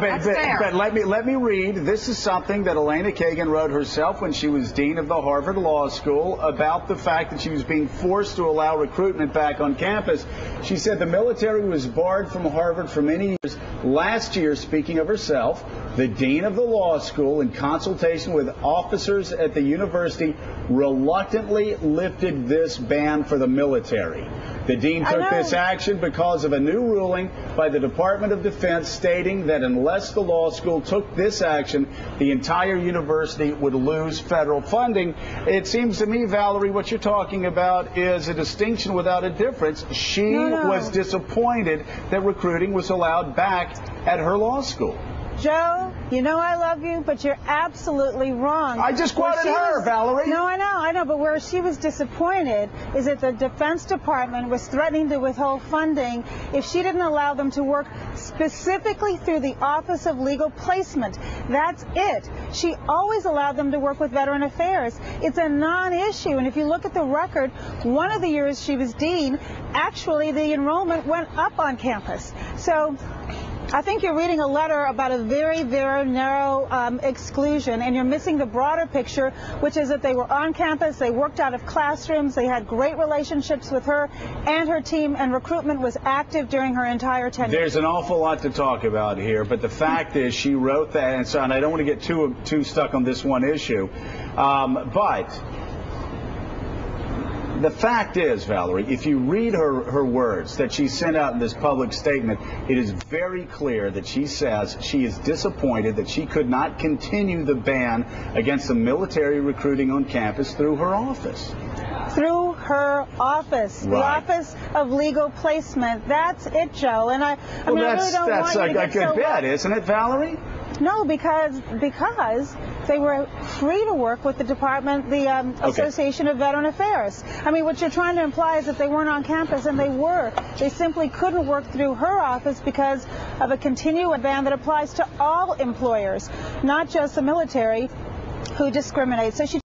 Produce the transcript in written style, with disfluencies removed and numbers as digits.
but let me read. This is something that Elena Kagan wrote herself when she was dean of the Harvard Law School about the fact that she was being forced to allow recruitment back on campus. She said the military was barred from Harvard for many years. Last year, speaking of herself, the dean of the law school, in consultation with officers at the university, reluctantly lifted this ban for the military. The dean took this action because of a new ruling by the Department of Defense stating that unless the law school took this action, the entire university would lose federal funding. It seems to me, Valerie, what you're talking about is a distinction without a difference. She was disappointed that recruiting was allowed back at her law school. Joe, you know I love you, but you're absolutely wrong. I just quoted her, Valerie. No, I know, but where she was disappointed is that the Defense Department was threatening to withhold funding if she didn't allow them to work specifically through the Office of Legal Placement. That's it. She always allowed them to work with Veteran Affairs. It's a non-issue, and if you look at the record, one of the years she was dean, actually the enrollment went up on campus. So I think you're reading a letter about a very, very narrow exclusion, and you're missing the broader picture, which is that they were on campus, they worked out of classrooms, they had great relationships with her and her team, and recruitment was active during her entire tenure. There's an awful lot to talk about here, but the fact is she wrote that, and so, and I don't want to get too stuck on this one issue, but the fact is, Valerie, if you read her words that she sent out in this public statement, it is very clear that she says she is disappointed that she could not continue the ban against the military recruiting on campus through her office. Through her office, the Office of Legal Placement. That's it, Joe. And I really don't want you to get a good bet, isn't it, Valerie? No, because they were free to work with the department, the Association of Veteran Affairs. I mean, what you're trying to imply is that they weren't on campus, and they were. They simply couldn't work through her office because of a continuing ban that applies to all employers, not just the military, who discriminate. So she